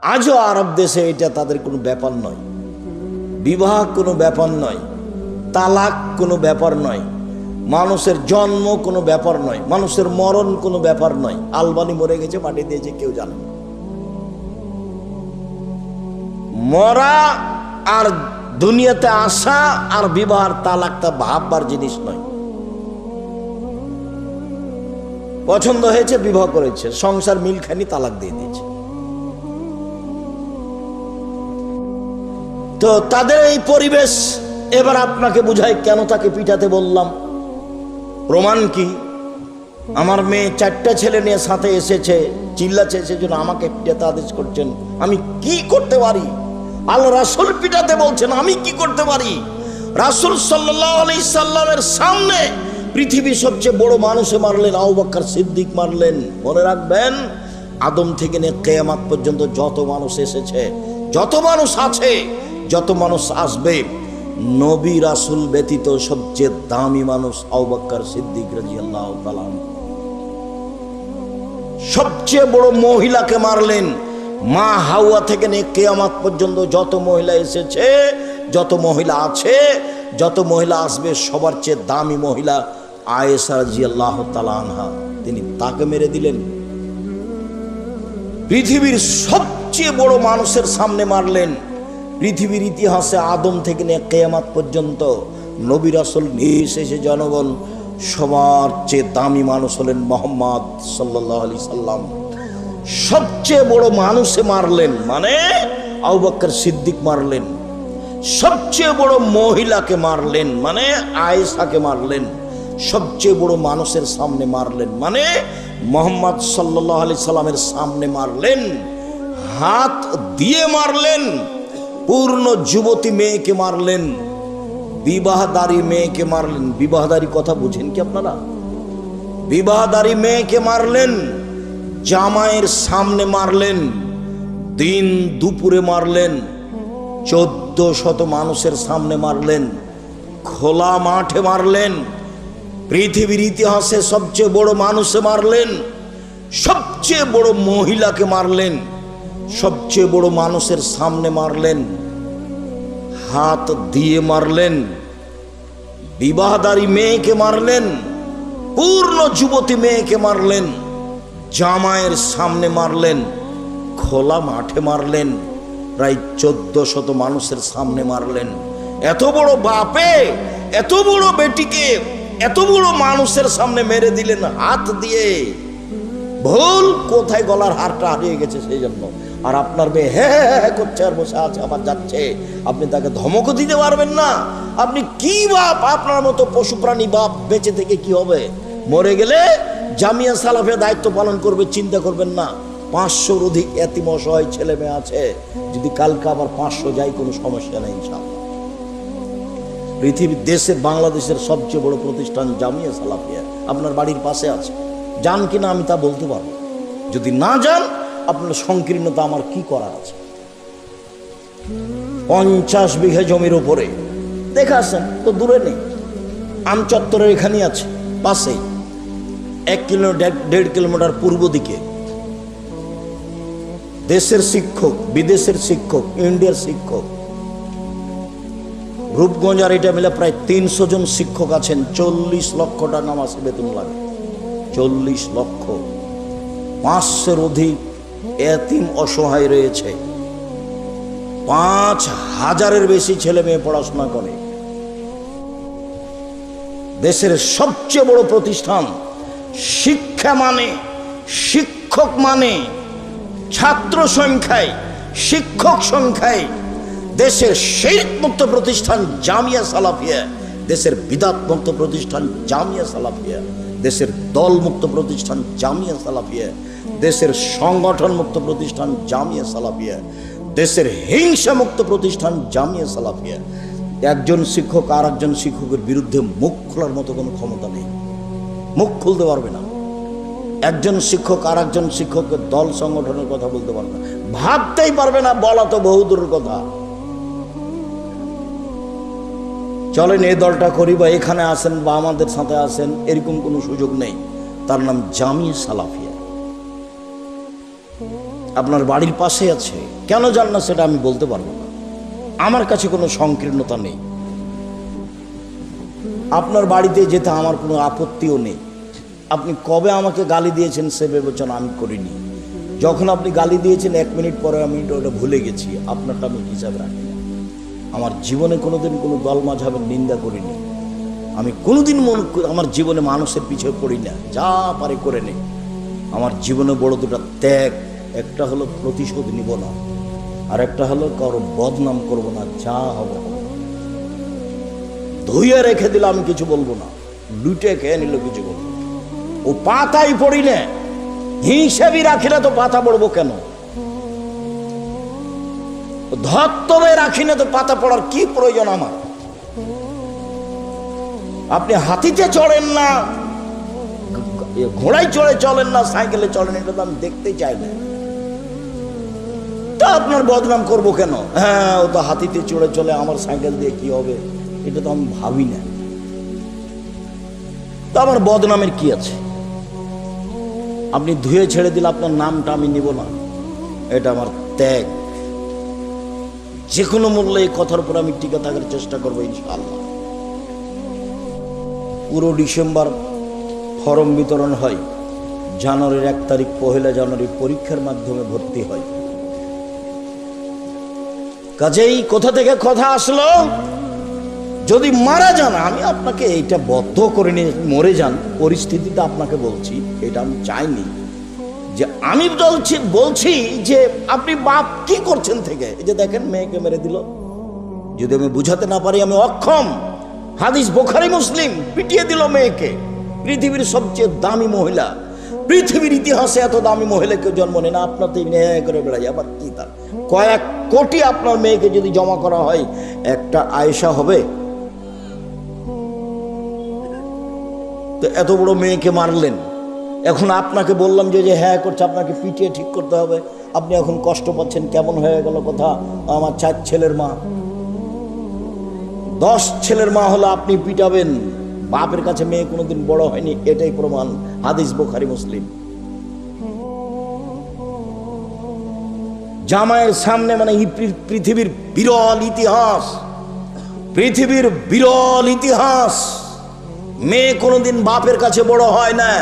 আজও আরব দেশে এটা তাদের কোনো ব্যাপার নয়, বিবাহ কোনো ব্যাপার নয়, তালাক কোনো ব্যাপার নয়, মানুষের জন্ম কোনো ব্যাপার নয়, মানুষের মরণ কোনো ব্যাপার নয়। আলবানি মরে গেছে, মাটি দিয়েছে, কেউ জানে না। মরা আর দুনিয়াতে আসা আর বিবাহ তালাকটা ভাববার জিনিস নয়। পছন্দ হয়েছে, বিবাহ করেছে, সংসার মিল খানি, তালাক দিয়ে দিয়েছে। তো তাদের এই পরিবেশ। এবার আপনাকে বুঝাই কেন তাকে পিটাতে বললাম। প্রমাণ কি? আমার মেয়ে 4টা ছেলে নিয়ে সাথে এসেছে, চিল্লাচ্ছে, সেজন্য আমাকে পিটাতে আদেশ করছেন। আমি কি করতে পারি? আল্লাহ রাসূল পিটাতে বলছেন, আমি কি করতে পারি? রাসূল সাল্লাল্লাহু আলাইহি সাল্লামের সামনে পৃথিবীর সবচেয়ে বড় মানুষে মারলেন, আবু বকর সিদ্দিক মারলেন। মনে রাখবেন, আদম থেকে নিয়ে কিয়ামত পর্যন্ত যত মানুষ এসেছে, যত মানুষ আছে, যত মানুষ আসবে, নবী রাসূল ব্যতীত সবচেয়ে দামি মানুষ আবু বকর সিদ্দিক রাদিয়াল্লাহু তাআলা। সবচেয়ে বড় মহিলাকে মারলেন। মা হাওয়া থেকে নিয়ে কিয়ামত পর্যন্ত যত মহিলা এসেছে, যত মহিলা আছে, যত মহিলা আসবে, সবার চেয়ে দামি মহিলা আয়েশা রাদিয়াল্লাহু তাআলা আনহা, তিনি তাকে মেরে দিলেন। পৃথিবীর সবচেয়ে বড় মানুষের সামনে মারলেন। পৃথিবীর ইতিহাসে আদম থেকে নিয়ে কিয়ামত পর্যন্ত নবী রাসূল নিঃশেষে জনগণ সবার চেয়ে দামি মানুষ হলেন মুহাম্মদ সাল্লাল্লাহু আলাইহি সাল্লাম। সবচেয়ে বড় মানুষে মারলেন, মানে আবু বকর সিদ্দিক মারলেন। সবচেয়ে বড় মহিলাকে মারলেন, মানে আয়েশাকে মারলেন। সবচেয়ে বড় মানুষের সামনে মারলেন, মানে মুহাম্মদ সাল্লাল্লাহু আলাইহি সাল্লামের সামনে মারলেন। হাত দিয়ে মারলেন। পূর্ণ যুবতী মেয়েকে মারলেন, বিবাহদারী মেয়েকে মারলেন। বিবাহদারী কথা বুঝেন কি আপনারা? বিবাহদারী মেয়েকে মারলেন, জামাইয়ের সামনে মারলেন, দিন দুপুরে মারলেন, 1400 মানুষের সামনে মারলেন, খোলা মাঠে মারলেন। পৃথিবীর ইতিহাসে সবচেয়ে বড় মানুষে মারলেন, সবচেয়ে বড় মহিলাকে মারলেন, সবচেয়ে বড় মানুষের সামনে মারলেন, হাত দিয়ে মারলেন। বিবাহদারী মেয়েকে মারলেন, পূর্ণ যুবতী মেয়েকে মারলেন, জামাইয়ের সামনে মারলেন, খোলা মাঠে মারলেন, প্রায় 1400 মানুষের সামনে মারলেন। এত বড় বাপে এত বড় বেটিকে এত বড় মানুষের সামনে মেরে দিলেন হাত দিয়ে। ভুল কোথায়? গলার হারটা হারিয়ে গেছে, সেই জন্য। আর আপনার মেয়ে হ্যাঁ করছে আর বসে আছে, আমার যাচ্ছে, আপনি তাকে ধমকও দিতে পারবেন না। আপনি কি বাপ? আপনার মতো পশু প্রাণী বাপ বেঁচে থেকে কি হবে? মরে গেলে জামিয়া সালাফে দায়িত্ব পালন করবে, চিন্তা করবেন না। 500-র অধিক এতিম অসহায় ছেলে মেয়ে আছে, যদি কালকে আবার 500 যায়, কোনো সমস্যা নেই ইনশাআল্লাহ। পৃথিবীর দেশের বাংলাদেশের সবচেয়ে বড় প্রতিষ্ঠান জামিয়া সালাফিয়া আপনার বাড়ির পাশে আছে। যান কিনা আমি তা বলতে পারবো। যদি না যান, আপনার সংকীর্ণতা আমার কি করার আছে? 50 বিঘা জমির উপরে দেখে আসেন তো, দূরে নেই, আমচত্বরের এখানেই আছে, পাশেই 1-1.5 কিলোমিটার পূর্ব দিকে। দেশের শিক্ষক, বিদেশের শিক্ষক, ইন্ডিয়ার শিক্ষক, রূপগঞ্জ আর এটা মিলে প্রায় 300 জন শিক্ষক আছেন। 40 লক্ষ টাকা মাসে বেতন লাগে, 40 লক্ষ। 500-র অধিক এতিম অসহায় রয়েছে, 5000-এর বেশি ছেলে মেয়ে পড়াশোনা করে। দেশের সবচেয়ে বড় প্রতিষ্ঠান। শিক্ষা মানে, শিক্ষক মানে, ছাত্র সংখ্যায়, শিক্ষক সংখ্যায় দেশের শিরক মুক্ত প্রতিষ্ঠান জামিয়া সালাফিয়া, দেশের বিদআত মুক্ত প্রতিষ্ঠান জামিয়া সালাফিয়া, দেশের দল মুক্ত প্রতিষ্ঠান জামিয়া সালাফিয়া, দেশের সংগঠন মুক্ত প্রতিষ্ঠান জামিয়া সালাফিয়া, দেশের হিংসা মুক্ত প্রতিষ্ঠান জামিয়া সালাফিয়া। একজন শিক্ষক আর একজন শিক্ষকের বিরুদ্ধে মুখ খোলার মতো কোনো ক্ষমতা নেই, মুখ খুলতে পারবে না। একজন শিক্ষক আর একজন শিক্ষকের দল সংগঠনের কথা বলতে পারবে না, ভাবতেই পারবে না, বলা তো বহুদূরের কথা। চলেন এই দলটা করি, বা এখানে আসেন, বা আমাদের সাথে আসেন, এরকম কোনো সুযোগ নেই। তার নাম জামিয়া সালাফিয়া, আপনার বাড়ির পাশে আছে। কেন যান না সেটা আমি বলতে পারবো না, আমার কাছে কোনো সংকীর্ণতা নেই। আপনার বাড়িতে যেতে আমার কোনো আপত্তিও নেই। আপনি কবে আমাকে গালি দিয়েছেন সে বিবেচনা আমি করিনি। যখন আপনি গালি দিয়েছেন 1 মিনিট পরে আমি ওটা ভুলে গেছি, আপনারটা আমি হিসাবে রাখি না। আমার জীবনে কোনোদিন কোনো দল মাঝাবের নিন্দা করিনি। আমি কোনোদিন আমার জীবনে মানুষের পিছিয়ে পড়ি না, যা পারে করে নেই। আমার জীবনে বড় দুটো ত্যাগ, একটা হলো প্রতিশোধ নিব না, আর একটা হলো কারো বদনাম করব না, যা হবে ধুইয়ে রেখে দিলে আমি কিছু বলবো না, লুটে খেয়ে নিল কিছু বলবো না। ও পাতাই পড়ি না, হিসেবই রাখি না তো পাতা পড়বো কেন? ধত্তবে রাখি না তো পাতা পড়ার কি প্রয়োজন আমার? আপনি হাতিতে চড়েন না, ঘোড়ায় চড়ে চলেন না, সাইকেলে চলেন, এটা তো আমি দেখতেই চাই না। তা আপনার বদনাম করবো কেন? হ্যাঁ, ও তো হাতিতে চড়ে চলে, আমার সাইকেল দিয়ে কি হবে এটা তো আমি ভাবি না। তা আমার বদনামের কি আছে? আপনি ধুয়ে ছেড়ে দিলে আপনার নামটা আমি নিব না, এটা আমার ত্যাগ। যে কোনো মূল্যে এই কথার উপর আমি টিকে থাকার চেষ্টা করবো ইনশাআল্লাহ। পুরো ডিসেম্বর ফর্ম বিতরণ হয়, জানুয়ারির 1 তারিখ 1 জানুয়ারি পরীক্ষার মাধ্যমে ভর্তি হয়। কাজেই কোথা থেকে কথা আসলো? যদি মারা যান, আমি আপনাকে এইটা বদ্ধ করে নিয়ে মরে যান, পরিস্থিতিটা আপনাকে বলছি, এটা আমি চাইনি। যে আমি বলছি যে আপনি বাপ কি করছেন থেকে, এই যে দেখেন মেয়েকে মেরে দিল। যদি আমি বুঝাতে না পারি আমি অক্ষম। হাদিস বুখারী মুসলিম, পিটিয়ে দিল মেয়েকে। পৃথিবীর সবচেয়ে দামি মহিলা, পৃথিবীর ইতিহাসে এত দামি মহিলা কেউ জন্ম নেয় না। আপনার তো ন্যায় করে বেড়াই, আবার কি তার কয়েক কোটি আপনার মেয়েকে যদি জমা করা হয়, একটা আয়েশা হবে? তো এত বড় মেয়েকে মারলেন, এখন আপনাকে বললাম যে হ্যাঁ করছে, আপনাকে পিটিয়ে ঠিক করতে হবে। আপনি এখন কষ্ট পাচ্ছেন, কেমন হয়ে গেল কথা? আমার 4 ছেলের মা, 10 ছেলের মা হলো আপনি পিটাবেন? বাপের কাছে মেয়ে কোনোদিন বড় হয়নি, এটাই প্রমাণ। হাদিস বুখারী মুসলিম। জামাইয়ের সামনে মানে পৃথিবীর বিরল ইতিহাস, পৃথিবীর বিরল ইতিহাস। মেয়ে কোনোদিন বাপের কাছে বড় হয় না।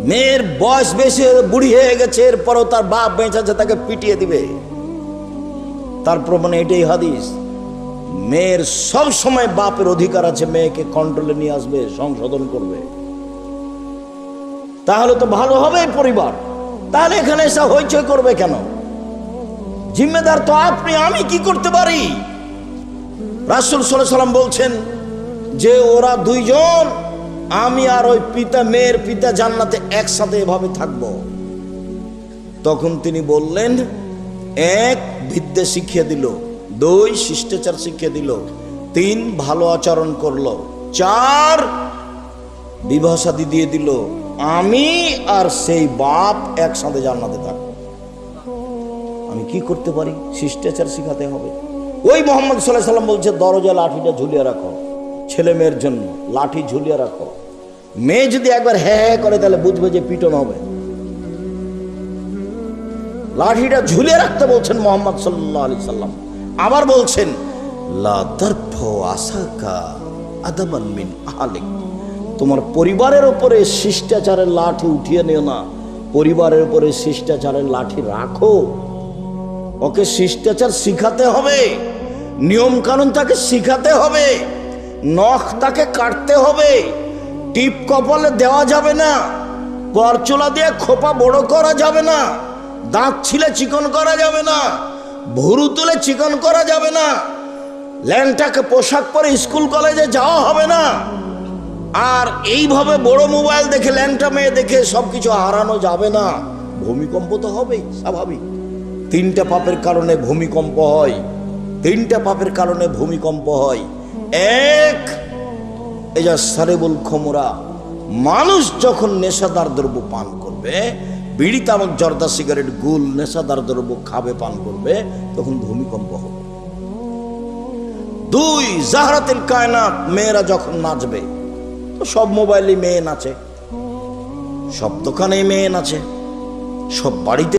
মেয়ের বয়স বেশি, বুড়ি হয়ে গেছে, এরপরও তার বাপ বেঁচে আছে, তাকে পিটিয়ে দিবে। তার প্রমাণ এটাই হাদিস। মেয়ের সব সময় বাপের অধিকার আছে, মেয়েকে কন্ট্রোলে নিয়ে আসবে, সংশোধন করবে। তাহলে তো ভালো হবে পরিবার। তাহলে এখানে এসে হইচই করবে কেন? জিম্মেদার তো আপনি। আমি কি করতে পারি? রাসূল সাল্লাল্লাহু আলাইহি ওয়াসাল্লাম বলছেন যে ওরা দুইজন, আমি আর ওই পিতা, মেয়ের পিতা জান্নাতে একসাথে এভাবে থাকবো। তখন তিনি বললেন, 1 বিদ্যা শিখিয়ে দিল, 2 শিষ্টাচার শিখিয়ে দিল, 3 ভালো আচরণ করলো, 4 বিবাহ শাদী দিয়ে দিল। আমি আর সেই বাপ একসাথে জান্নাতে থাকবো। আমি কি করতে পারি? শিষ্টাচার শিখাতে হবে। ওই মুহাম্মদ সাল্লাল্লাহু আলাইহি ওয়াসাল্লাম বলছে, দরজায় লাঠিটা ঝুলিয়ে রাখো, ছেলে মেয়ের জন্য লাঠি ঝুলিয়ে রাখো। মেয়ে যদি একবার হ্যাঁ করে তাহলে বুঝবে যে পিটন হবে। লাঠিটা ঝুলিয়ে রাখতে বলছেন মুহাম্মদ সাল্লাল্লাহু আলাইহি ওয়াসাল্লাম। আবার বলছেন, লা তারফু আসাকা আদামান মিন আহলিক, তোমার পরিবারের উপরে শিষ্টাচারের লাঠি উঠিয়ে নিও না, পরিবারের উপরে শিষ্টাচারের লাঠি রাখো। ওকে শিষ্টাচার শিখাতে হবে, নিয়ম কানুন তাকে শিখাতে হবে, নখ তাকে কাটতে হবে, টিপ কপালে দেওয়া যাবে না, পরচুলা দিয়ে খোপা বড় করা যাবে না, দাঁত ছিলে চিকন করা যাবে না, ভুরু তুলে চিকন করা যাবে না, ল্যাংটাকে পোশাক পরে স্কুল কলেজে যাওয়া হবে না। আর এইভাবে বড় মোবাইল দেখে, ল্যাংটা মেয়ে দেখে সবকিছু হারানো যাবে না। ভূমিকম্প তো হবেই, স্বাভাবিক। 3টা পাপের কারণে ভূমিকম্প হয়, 3টা পাপের কারণে ভূমিকম্প হয়। 1, এই যে সারেবুল খমরা, মানুষ যখন নেশাদার দ্রব্য পান করবে, বিড়ি, তামাক, জর্দা, সিগারেট, গুল, নেশাদার দ্রব্য খাবে, পান করবে, তখন ভূমিকম্প হবে। 2, জাহরাতুল কায়নাত, মেয়েরা যখন নাচবে, তো সব মোবাইলে মেয়ে নাচে, সব দোকানে মেয়ে নাচে, সব বাড়িতে